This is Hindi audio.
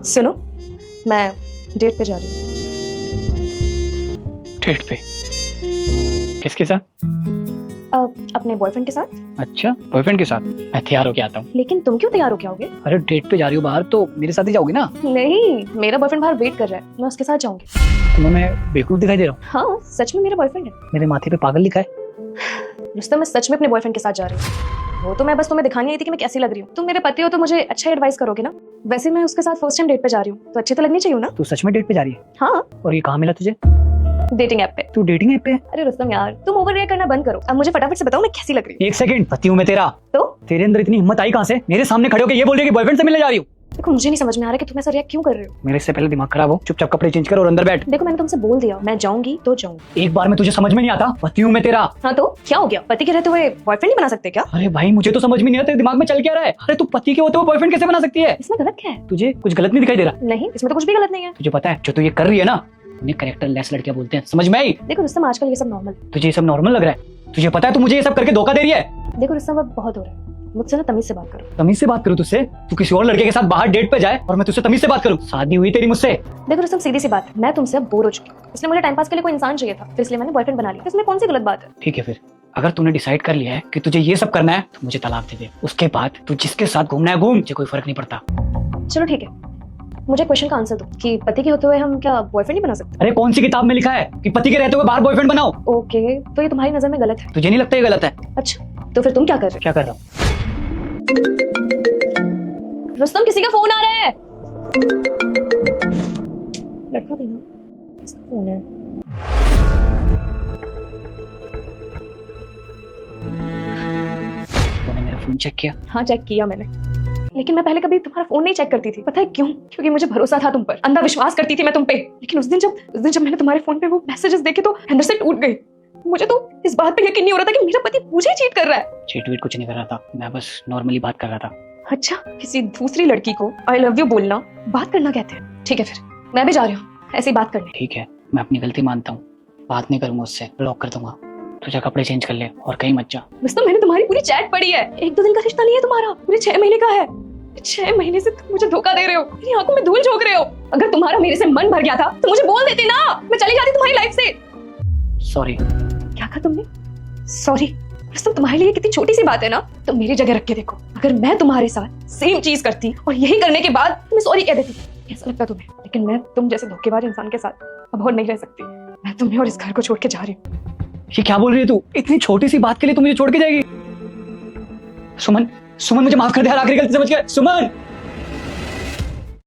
सुनो, मैं डेट पे जा रही हूँ। डेट पे? किसके साथ? अपने बॉयफ्रेंड के साथ। अच्छा, बॉयफ्रेंड के साथ। मैं तैयार होके आता हूँ। लेकिन तुम क्यों तैयार हो के आओगे? अरे डेट पे जा रही हो बाहर तो मेरे साथ ही जाओगी ना? नहीं, मेरा बॉयफ्रेंड बाहर वेट कर रहा है, मैं उसके साथ जाऊंगी। तुम्हें मैं बेवकूफ दिखाई दे रहा हूँ? हाँ, सच में मेरा बॉयफ्रेंड है। मेरे माथे पे पागल लिखा है। रुस्तम, मैं सच में अपने बॉयफ्रेंड के साथ जा रही हूँ। वो तो मैं बस तुम्हें दिखाने आई थी कि मैं कैसी लग रही हूँ। तुम मेरे पति हो तो मुझे अच्छा एडवाइस करोगे ना। वैसे मैं उसके साथ फर्स्ट टाइम डेट पे जा रही हूँ, तो अच्छी तो लगनी चाहिए ना। तू सच में डेट पे जा रही है? हाँ, और ये कहाँ मिला तुझे? डेटिंग ऐप पे। तू डेटिंग ऐप पे है? अरे रुस्तम यार, तुम ओवर रिएक्ट करना बंद करो। अब मुझे फटाफट से बताओ मैं कैसी लग रही हूँ। एक सेकंड, पति हूँ मैं तेरा। तो तेरे अंदर इतनी हिम्मत आई कहाँ से? मेरे सामने खड़े होकर ये बोल रही है कि बॉयफ्रेंड से मिलने जा रही हूँ? देखो, मुझे नहीं समझ में आ रहा कि तुम ऐसा रिएक्ट क्यों कर रहे हो। मेरे से पहले दिमाग खराब हो, चुपचाप कपड़े चेंज कर और अंदर बैठ। देखो, मैंने तुमसे बोल दिया, मैं जाऊंगी तो जाऊंगी। एक बार में तुझे समझ में नहीं आता? पति हूँ मैं तेरा। हाँ तो क्या हो गया? पति के रहते हुए बॉयफ्रेंड नहीं बना सकते क्या? अरे भाई, मुझे तो समझ में नहीं आता तेरे दिमाग में चल क्या रहा है। अरे तू पति के होते हुए बॉयफ्रेंड कैसे बना सकती है? इसमें गलत क्या है? तुझे कुछ गलत नहीं दिखाई दे रहा? नहीं, इसमें तो कुछ भी गलत नहीं है। तुझे पता है जो तू ये कर रही है ना, उन्हें कैरेक्टर लेस लड़कियां बोलते हैं, समझ में आई? देखो रुस्तम, आजकल ये सब नॉर्मल। तुझे ये सब नॉर्मल लग रहा है? तुझे पता है तू मुझे ये सब करके धोखा दे रही है? देखो रुस्तम, अब बहुत हो रहा है, मुझसे ना तमीज से बात करो। तमीज से बात करूं तुझसे? तू किसी और लड़के के साथ बाहर डेट पे जाए और मैं तुझसे तमीज से बात करूं? शादी हुई तेरी मुझसे? देखो रुस्तम, सीधी सी बात है, मैं तुमसे अब बोर हो चुकी हूँ। इसलिए मुझे टाइम पास के लिए कोई इंसान चाहिए था, तो इसलिए मैंने बॉयफ्रेंड बना लिया। इसमें कौन सी गलत बात है? ठीक है, फिर अगर तूने डिसाइड कर लिया है कि तुझे ये सब करना है तो मुझे तलाक दे दे। उसके बाद तू जिसके साथ घूमना है घूम, मुझे कोई फर्क नहीं पड़ता। चलो ठीक है, मुझे क्वेश्चन का आंसर दो कि पति के होते हुए हम क्या बॉयफ्रेंड नहीं बना सकते? अरे कौन सी किताब में लिखा है कि पति के रहते हुए बाहर बॉयफ्रेंड बनाओ? ओके, तो ये तुम्हारी नजर में गलत है। तुझे नहीं लगता ये गलत है? अच्छा, तो फिर तुम क्या कर रहे क्या कर रहा हूँ? हो? रुस्तम, किसी का फोन आ रहा है। लड़का भी ना, किसका फोन है? तूने मेरा फोन चेक किया? हाँ, चेक किया मैंने, लेकिन मैं पहले कभी तुम्हारा फोन नहीं चेक करती थी। पता है क्यों? क्योंकि मुझे भरोसा था तुम पर, अंधा विश्वास करती थी मैं तुम पे। लेकिन उस दिन जब मैंने तुम्हारे फोन पे वो मैसेजेस देखे तो अंदर से टूट गई। मुझे तो इस बात पे यकीन नहीं हो रहा था कि मेरा पति मुझे चीट कर रहा है। चीट वीट कुछ नहीं कर रहा था, मैं बस नॉर्मली बात कर रहा था। अच्छा, किसी दूसरी लड़की को आई लव यू बोलना बात करना कहते हैं? ठीक है, फिर मैं भी जा रही हूँ ऐसी बात करने। ठीक है, मैं अपनी गलती मानता हूँ, बात नहीं करूंगा उससे, ब्लॉक कर दूंगा। तुझे कपड़े चेंज कर ले और कहीं मत जा। दोस्तों, मैंने तुम्हारी पूरी चैट पढ़ी है। 1-2 दिन का रिश्ता नहीं है तुम्हारा, पूरे 6 महीने का है। 6 महीने से तुम मुझे धोखा दे रहे हो, मेरी आंखों में धूल झोंक रहे हो। अगर तुम्हारा मेरे से मन भर गया था तो मुझे बोल देते ना, मैं चली जाती तुम्हारी लाइफ से। सॉरी। क्या कहा तुमने? सॉरी? दोस्तों, तुम्हारे लिए कितनी छोटी सी बात है ना। तो मेरी जगह रख के देखो, अगर मैं तुम्हारे साथ सेम चीज करती और यही करने के बाद मैं सॉरी कह देती, कैसा लगता तुम्हें? लेकिन मैं तुम जैसे धोखेबाज इंसान के साथ अब और नहीं रह सकती। मैं तुम्हें और इस घर को छोड़ के जा रही हूँ। ये क्या बोल रही है तू? इतनी छोटी सी बात के लिए तू मुझे छोड़ के जाएगी? सुमन, सुमन मुझे माफ कर दे यार, आखिरी गलती समझ के। सुमन।